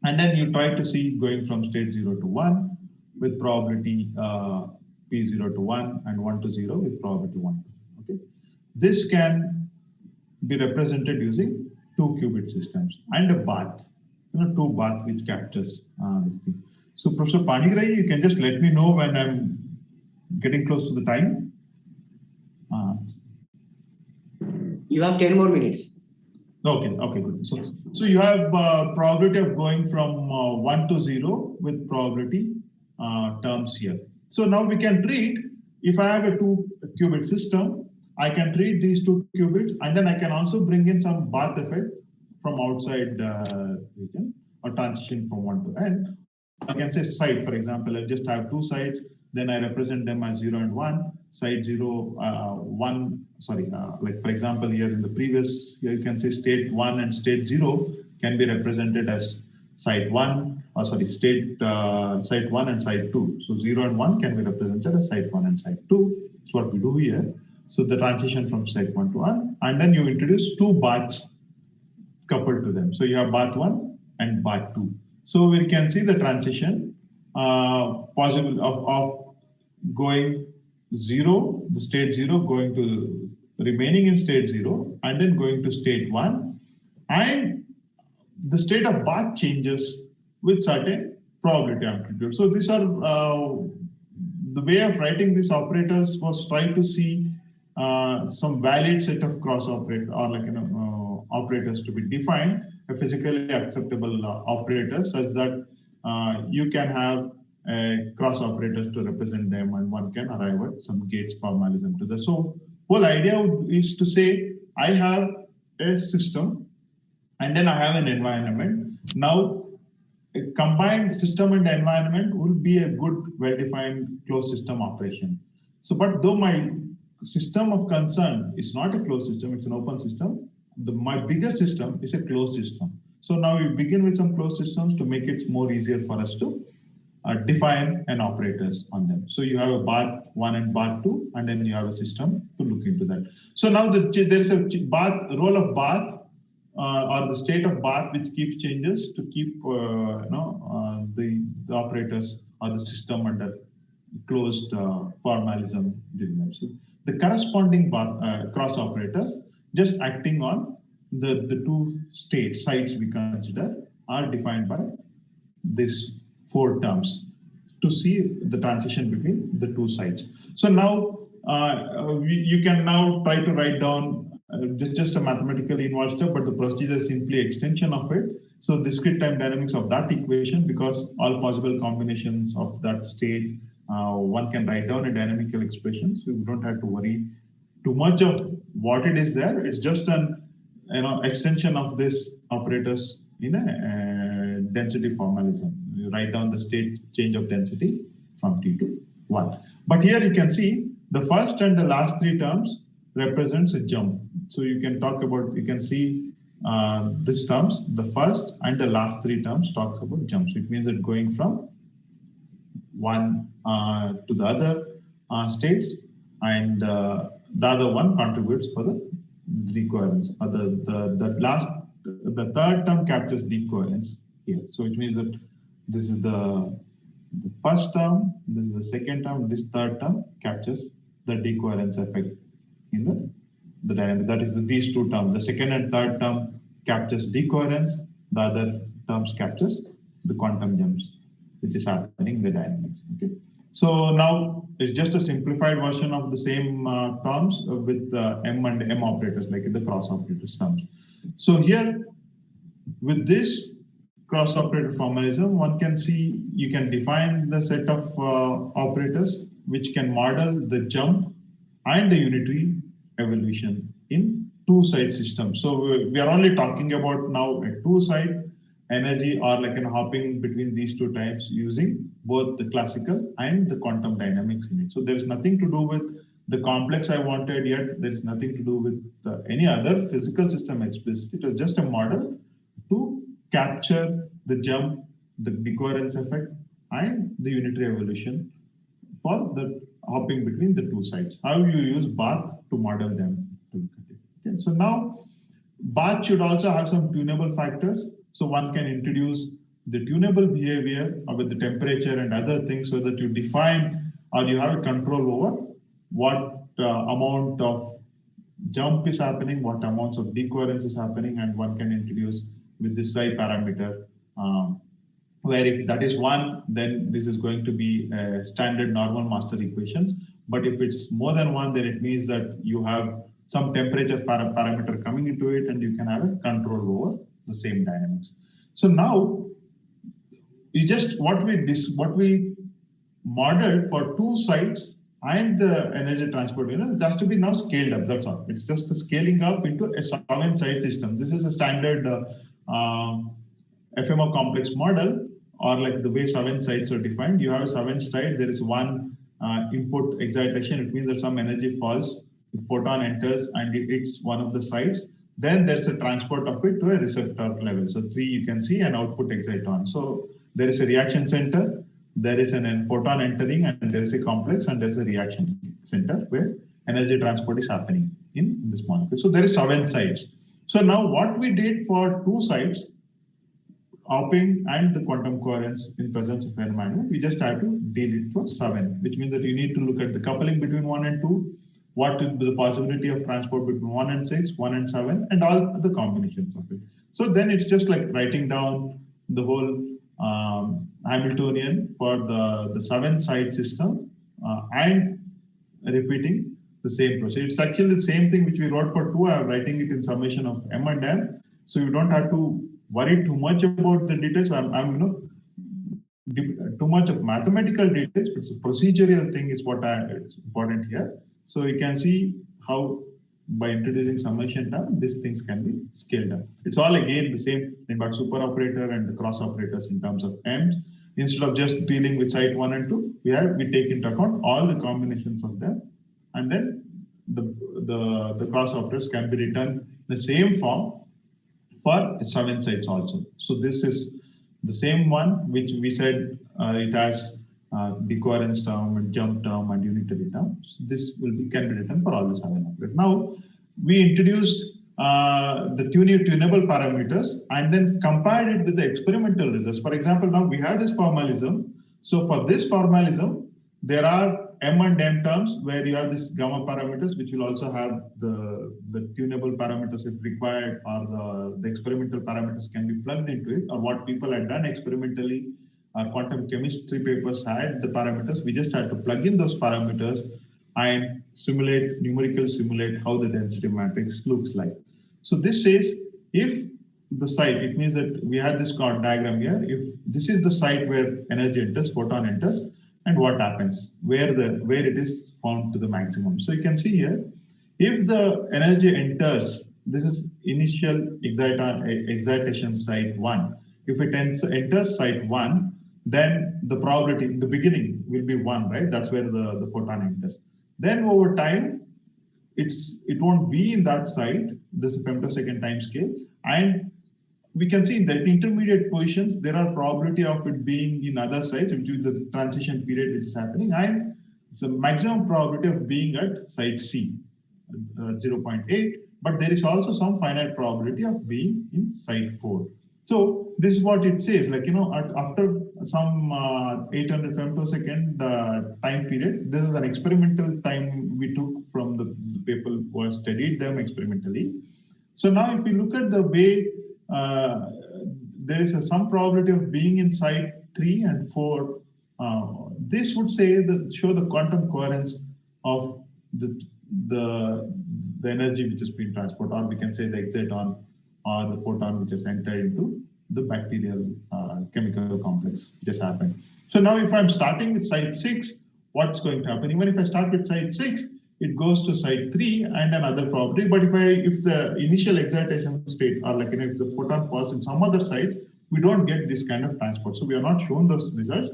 and then you try to see going from state 0 to 1 with probability p0 to 1 and 1 to 0 with probability 1. Okay, this can be represented using two qubit systems and a bath. two bath which captures this thing. So Professor Panigrahi, you can just let me know when I'm getting close to the time.
You have 10 more minutes.
Okay, good. So you have probability of going from 1 to 0 with probability terms here. So now we can treat, if I have a 2-qubit system, I can treat these 2 qubits, and then I can also bring in some bath effect from outside region or transition from 1 to n. I can say site, for example, I just have 2 sites, then I represent them as 0 and 1. Site 0, 1, like for example, here in the previous, here you can say state 1 and state 0 can be represented as site 1, or state site 1 and site 2. So 0 and 1 can be represented as site 1 and site 2. That's what we do here. So the transition from site 1 to 1, and then you introduce 2 baths coupled to them. So you have bath 1 and bath 2. So we can see the transition possible of going 0, the state 0 going to remaining in state 0, and then going to state 1, and the state of bath changes with certain probability amplitude. So these are the way of writing these operators was try to see some valid set of cross operator or operators to be defined, a physically acceptable operator, such that you can have cross operators to represent them, and one can arrive at some gates formalism to that. So whole idea is to say I have a system and then I have an environment. Now a combined system and environment will be a good well-defined closed system operation. So but though my system of concern is not a closed system, it's an open system, my bigger system is a closed system. So now we begin with some closed systems to make it more easier for us to define an operators on them. So you have a bath 1 and bath 2, and then you have a system to look into that. So now there is a role of bath or the state of bath which keeps changes to keep the operators or the system under closed formalism during them. So the corresponding bath, cross operators just acting on the 2 sites we consider are defined by these 4 terms to see the transition between the 2 sites. So now you can now try to write down just a mathematically involved step, but the procedure is simply extension of it. So discrete time dynamics of that equation, because all possible combinations of that state, one can write down a dynamical expression. So you don't have to worry too much of what it is there. It's just an extension of this operators in a density formalism. You write down the state change of density from T to 1. But here you can see the first and the last 3 terms represents a jump. So you can talk about, you can see these terms, the first and the last 3 terms talks about jumps. It means that going from one to the other states, and the other one contributes for the decoherence. The third term captures decoherence here. So it means that this is the first term, this is the second term, this third term captures the decoherence effect in the dynamic. That is these 2 terms. The second and third term captures decoherence. The other terms captures the quantum jumps, which is happening in the dynamics. Okay. So now it's just a simplified version of the same terms with M and M operators, like in the cross operators terms. So here, with this cross operator formalism, one can see you can define the set of operators which can model the jump and the unitary evolution in 2-side systems. So we are only talking about now a 2-side energy, or like hopping between these 2 types using both the classical and the quantum dynamics in it. So there is nothing to do with the complex I wanted yet. There is nothing to do with any other physical system explicit. It was just a model to capture the jump, the decoherence effect, and the unitary evolution for the hopping between the 2 sides. How you use bath to model them. Okay. So now bath should also have some tunable factors. So one can introduce the tunable behavior with the temperature and other things, so that you define or you have control over what amount of jump is happening, what amounts of decoherence is happening, and one can introduce with this psi parameter where if that is 1, then this is going to be standard normal master equations. But if it's more than 1, then it means that you have some temperature parameter coming into it, and you can have a control over the same dynamics. So now, what we modeled for 2 sites and the energy transport unit, it has to be now scaled up. That's all. It's just a scaling up into a 7-site system. This is a standard FMO complex model, or like the way 7 sites are defined. You have a 7 site. There is one input excitation. It means that some energy falls, the photon enters, and it hits one of the sites. Then there's a transport of it to a receptor level. So 3, you can see an output exciton. So there is a reaction center, there is an photon entering, and there is a complex, and there's a reaction center where energy transport is happening in this molecule. So there is 7 sites. So now what we did for 2 sites, hopping and the quantum coherence in presence of environment, we just have to deal it for 7, which means that you need to look at the coupling between 1 and 2, what is the possibility of transport between 1 and 6, 1 and 7, and all the combinations of it. So then it's just like writing down the whole Hamiltonian for the 7-site system and repeating the same process. It's actually the same thing which we wrote for 2. I'm writing it in summation of M and N, so you don't have to worry too much about the details. I'm too much of mathematical details, but the procedural thing is what is important here. So you can see how by introducing summation term, these things can be scaled up. It's all again the same thing about super operator and the cross operators in terms of M's. Instead of just dealing with site 1 and 2, we take into account all the combinations of them, and then the cross operators can be written in the same form for 7 sites also. So this is the same one which we said it has decoherence term and jump term and unitary term. So this can be written for all the 7 operators. Now we introduced the tunable parameters and then compared it with the experimental results. For example, now we have this formalism. So for this formalism, there are M and N terms where you have this gamma parameters, which will also have the tunable parameters if required, or the experimental parameters can be plugged into it, or what people had done experimentally. Our quantum chemistry papers had the parameters. We just had to plug in those parameters and numerically simulate how the density matrix looks like. So this says if the site, it means that we had this diagram here. If this is the site where energy enters, photon enters, and what happens, where it is found to the maximum. So you can see here, if the energy enters, this is initial excitation site 1. If it enters site 1, then the probability in the beginning will be 1, right? That's where the photon enters. Then over time, it won't be in that site, this femtosecond time scale, and we can see in the intermediate positions, there are probability of it being in other sites, which is the transition period which is happening, and it's a maximum probability of being at site C, 0.8, but there is also some finite probability of being in site 4. So this is what it says, like, after some 800 femtosecond time period, this is an experimental time we took from the people who have studied them experimentally. So now if you look at the way there is some probability of being in site 3 and 4, this would show the quantum coherence of the energy which has been transported, or we can say the exciton or the photon which has entered into the bacterial chemical complex just happened. So now if I'm starting with site 6, what's going to happen? Even if I start with site 6, it goes to site 3 and another probability. But if the initial excitation state, or like if the photon falls in some other site, we don't get this kind of transport. So we are not shown those results.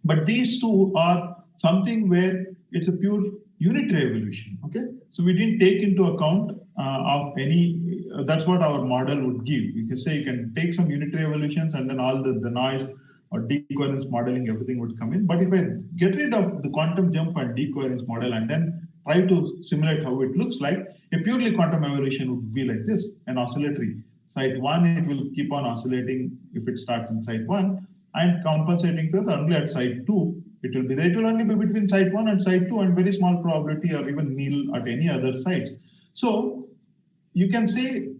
But these two are something where it's a pure unitary evolution. Okay, so we didn't take into account of any. That's what our model would give. You can say you can take some unitary evolutions, and then all the noise or decoherence modeling, everything would come in. But if I get rid of the quantum jump and decoherence model and then try to simulate how it looks like, a purely quantum evolution would be like this: an oscillatory. Site 1, it will keep on oscillating if it starts in site 1, and compensating to it only at site 2. It will be there. It will only be between site 1 and site 2, and very small probability or even nil at any other sites. So you can say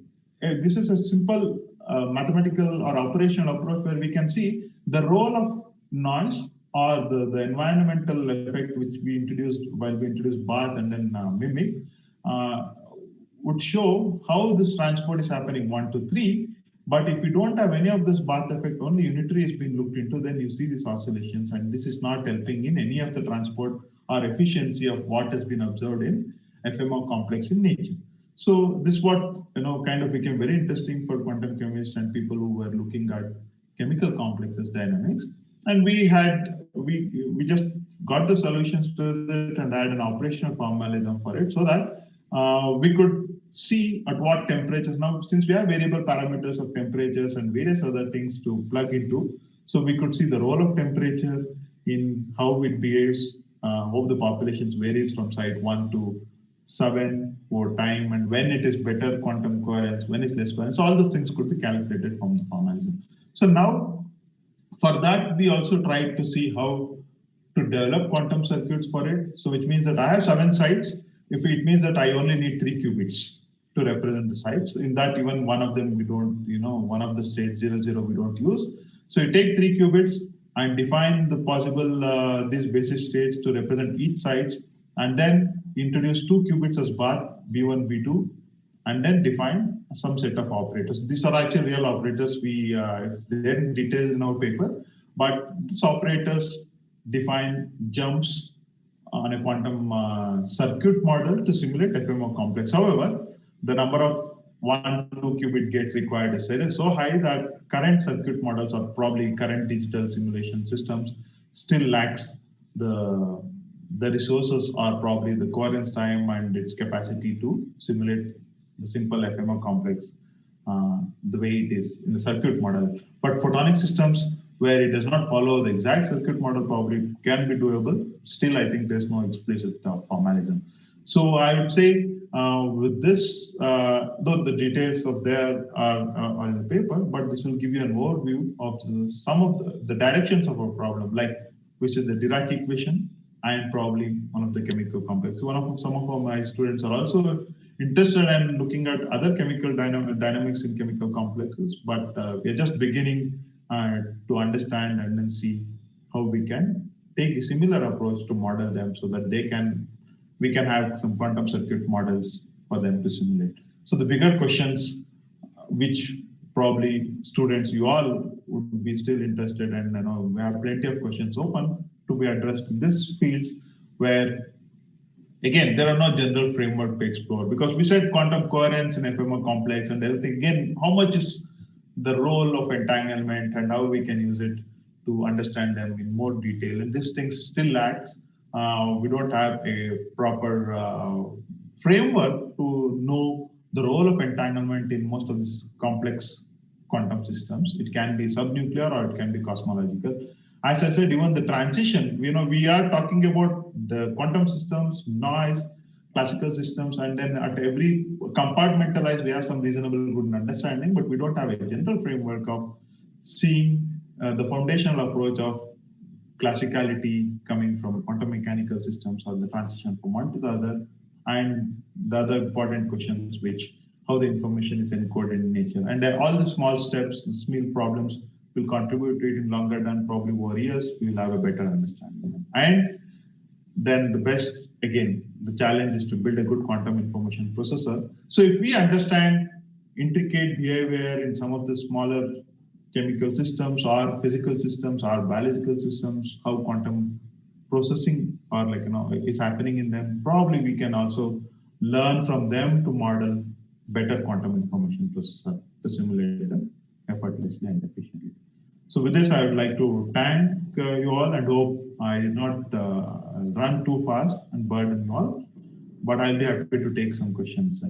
this is a simple mathematical or operational approach where we can see the role of noise or the environmental effect which we introduced while we introduced bath and then mimic would show how this transport is happening 1 to 3. But if you don't have any of this bath effect, only unitary is being looked into, then you see these oscillations, and this is not helping in any of the transport or efficiency of what has been observed in FMO complex in nature. So this what kind of became very interesting for quantum chemists and people who were looking at chemical complexes dynamics. And we just got the solutions to it and had an operational formalism for it so that we could see at what temperatures. Now, since we have variable parameters of temperatures and various other things to plug into, so we could see the role of temperature in how it behaves, how the populations varies from site 1 to 7 over time, and when it is better quantum coherence, when it's less coherence. So all those things could be calculated from the formalism. So now, for that, we also tried to see how to develop quantum circuits for it. So which means that I have 7 sites. If it means that I only need 3 qubits to represent the sites. In that, even one of them we don't, one of the states 0, 0 we don't use. So you take 3 qubits and define the possible these basis states to represent each site, and then introduce 2 qubits as bath B1, B2, and then define some set of operators. These are actually real operators. They're in detail in our paper, but these operators define jumps on a quantum circuit model to simulate FMO complex. However, the number of 1 to 2 qubit gates required is so high that current circuit models or probably current digital simulation systems still lacks the resources or probably the coherence time and its capacity to simulate the simple FMO complex the way it is in the circuit model. But photonic systems where it does not follow the exact circuit model probably can be doable. Still, I think there's no explicit formalism. So I would say with this, though the details of there are in the paper, but this will give you an overview of some of the directions of our problem, like which is the Dirac equation and probably one of the chemical complexes. Some of my students are also interested in looking at other chemical dynamics in chemical complexes, but we're just beginning to understand and then see how we can take a similar approach to model them so that we can have some quantum circuit models for them to simulate. So the bigger questions, which probably students, you all would be still interested in, we have plenty of questions open to be addressed in this field where, again, there are no general framework to explore because we said quantum coherence in FMO complex and everything. Again, how much is the role of entanglement and how we can use it to understand them in more detail. And these things still lacks. We don't have a proper framework to know the role of entanglement in most of these complex quantum systems. It can be subnuclear or it can be cosmological. As I said, even the transition, we are talking about the quantum systems, noise, classical systems, and then at every compartmentalized, we have some reasonable good understanding, but we don't have a general framework of seeing the foundational approach of classicality coming from quantum mechanical systems or the transition from one to the other, and the other important questions, how the information is encoded in nature. And all the small steps, the small problems will contribute to it in longer than probably over years, we will have a better understanding. And then the best, again, the challenge is to build a good quantum information processor. So if we understand intricate behavior in some of the smaller chemical systems or physical systems or biological systems, how quantum processing or is happening in them, probably we can also learn from them to model better quantum information processor to simulate them effortlessly and efficiently. So with this, I would like to thank you all and hope I did not run too fast and burden you all, but I'll be happy to take some questions.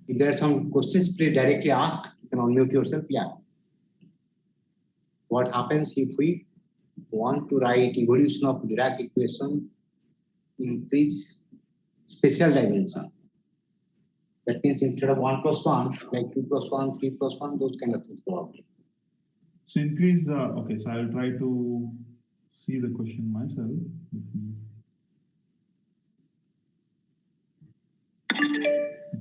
If there are some questions, please directly ask. You can unmute yourself. Yeah. What happens if we want to write evolution of Dirac equation in each special dimension? That means instead of 1 plus 1, like 2 plus 1, 3 plus 1, those kind of things probably.
So increase, okay, so I'll try to see the question myself.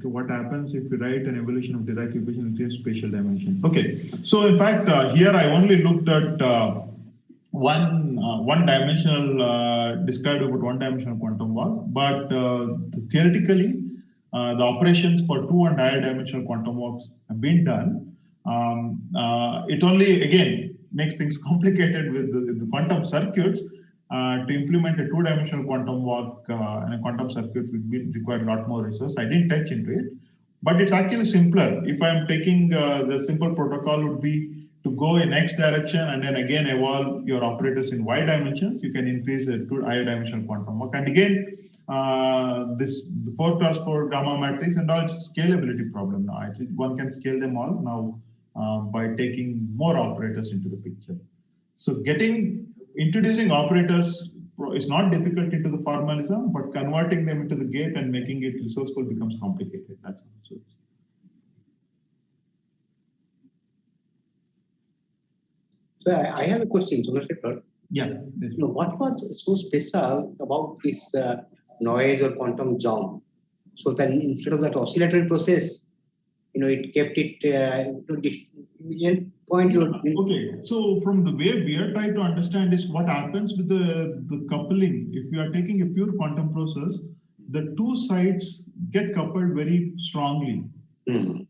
Okay, what happens if you write an evolution of Dirac equation with a spatial dimension? Okay, so in fact, here I only looked at one-dimensional, described about one-dimensional quantum walk, but theoretically, the operations for two and higher dimensional quantum walks have been done. It only, again, makes things complicated with the quantum circuits. To implement a two-dimensional quantum walk and a quantum circuit would require a lot more resource. I didn't touch into it, but it's actually simpler. If I'm taking the simple protocol would be to go in X direction and then again evolve your operators in Y dimensions, you can increase the two higher dimensional quantum walk. And again, the 4x4 gamma matrix and all, it's a scalability problem now. Actually, one can scale them all now by taking more operators into the picture. So introducing operators is not difficult into the formalism, but converting them into the gate and making it resourceful becomes complicated. That's all.
So I have a question, Chandrasekhar.
Yeah.
What was so special about this noise or quantum jump? So that instead of that oscillatory process, it kept it point.
Okay, so from the way we are trying to understand is what happens with the coupling. If you are taking a pure quantum process, the two sides get coupled very strongly. I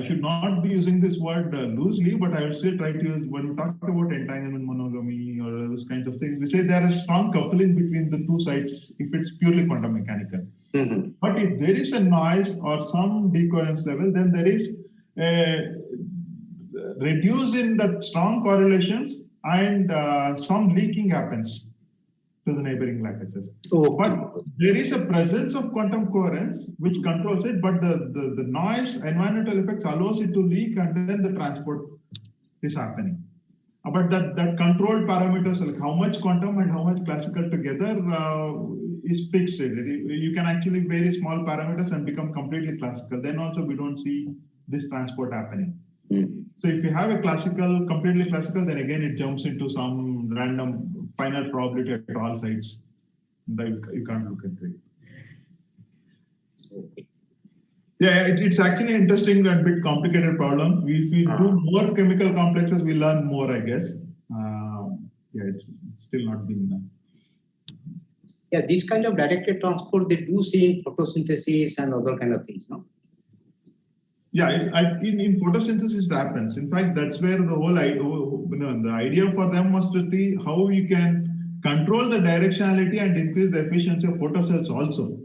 should not be using this word loosely, but I will still try to use, when we talk about entanglement monogamy or this kind of thing, we say there is strong coupling between the two sides if it's purely quantum mechanical. But if there is a noise or some decoherence level, then there is a reduce in the strong correlations and some leaking happens to the neighboring lattices. But there is a presence of quantum coherence which controls it, but the noise environmental effects allows it to leak and then the transport is happening. But that controlled parameters, like how much quantum and how much classical together is fixed. You can actually vary small parameters and become completely classical. Then also we don't see this transport happening. So if you have a classical, completely classical, then again it jumps into some random finite probability at all sides. You can't look at it. Yeah, it's actually an interesting and bit complicated problem. If we do more chemical complexes, we learn more, I guess. It's still not been done.
Yeah, this kind of directed transport they do see in photosynthesis and other kind of things, no?
Yeah, in photosynthesis it happens. In fact, that's where the whole idea, the idea for them was to see how you can control the directionality and increase the efficiency of photocells also,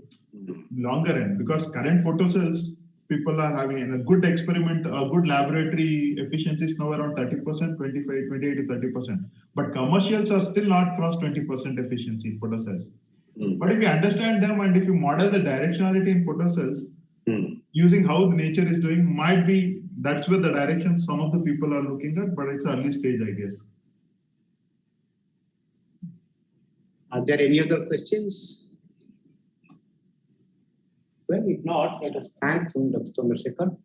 longer end. Because current photocells, people are having a good experiment, a good laboratory efficiency is now around 30%, 28 to 30%. But commercials are still not crossed 20% efficiency in photocells. But if you understand them and if you model the directionality in photocells, using how the nature is doing, might be that's where the direction some of the people are looking at, but it's early stage, I guess.
Are there any other questions? Well, if not, let us thank Dr. Chandrasekhar.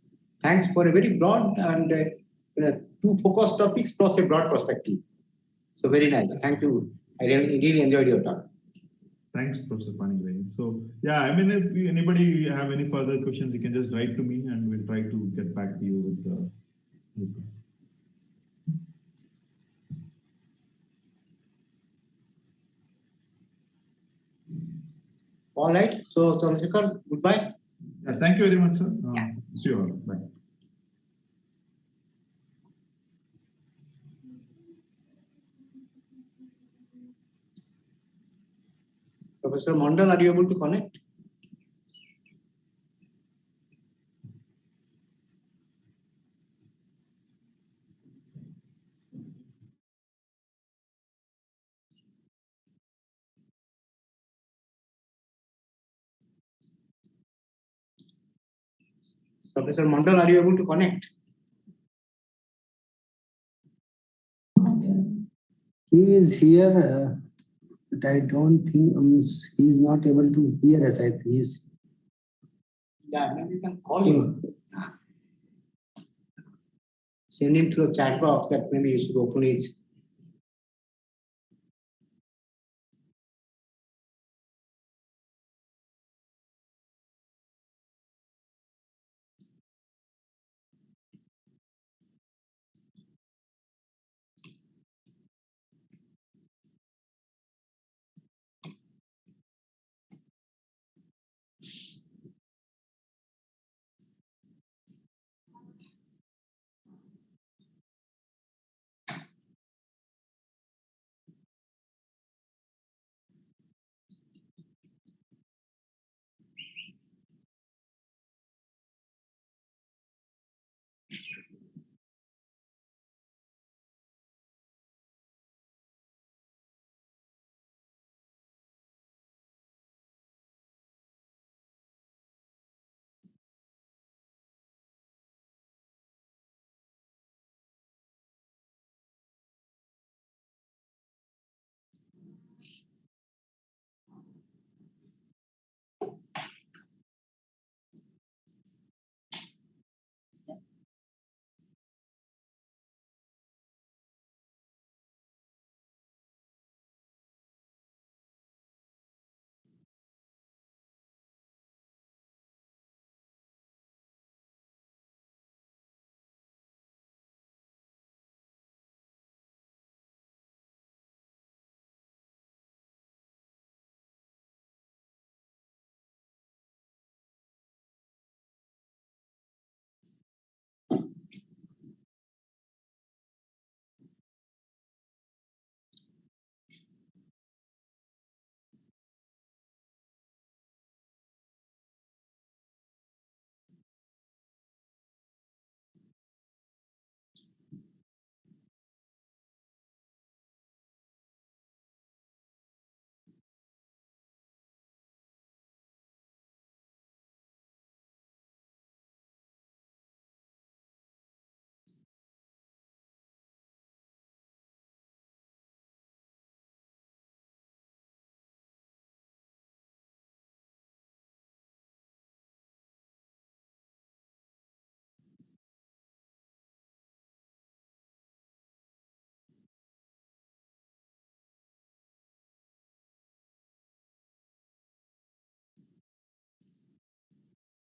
Thanks for a very broad and two focused topics plus a broad perspective. So very nice. Thank you. I really enjoyed your talk.
Thanks, Professor Panigrai. So, yeah, I mean, if anybody have any further questions, you can just write to me and we'll try to get back to you with
All right. So, Chandrasekhar, goodbye.
Yeah, thank you very much, sir. See you all. Bye.
Professor Mondal, are you able to connect? Professor Mondal, are you able to connect?
He is here, but I don't think he is not able to hear us. I think he's.
Yeah, maybe you can call him. Send him through the chat box that maybe he should open his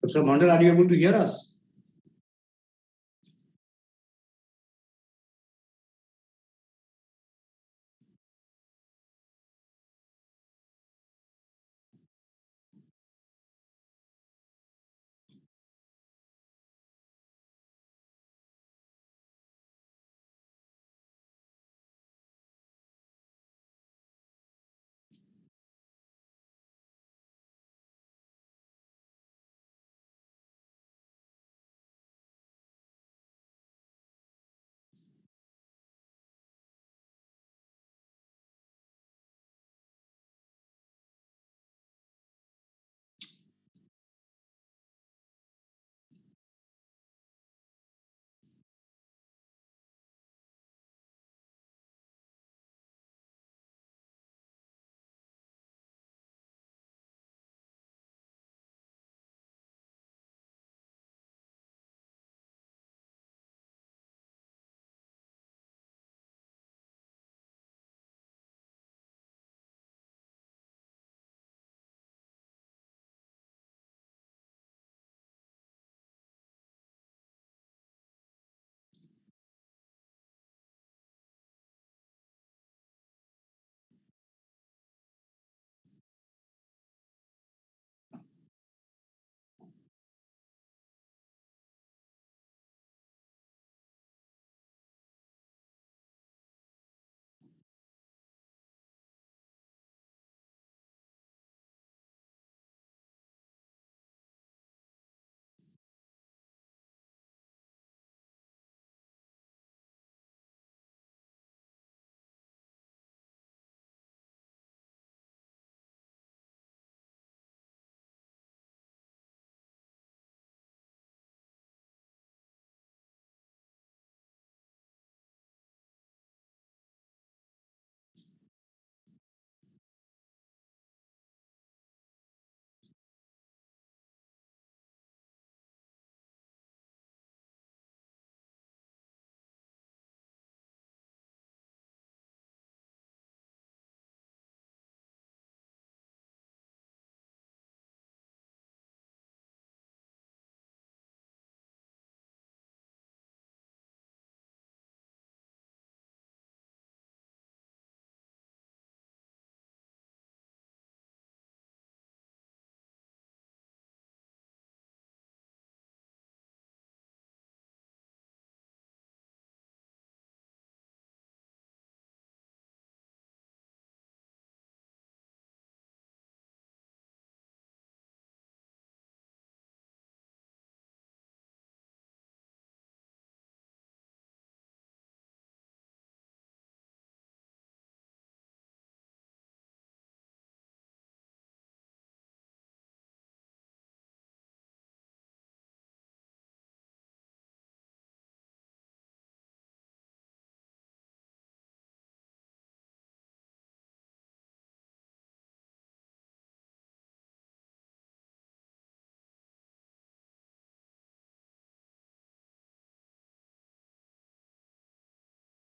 Dr. Mandal, are you able to hear us?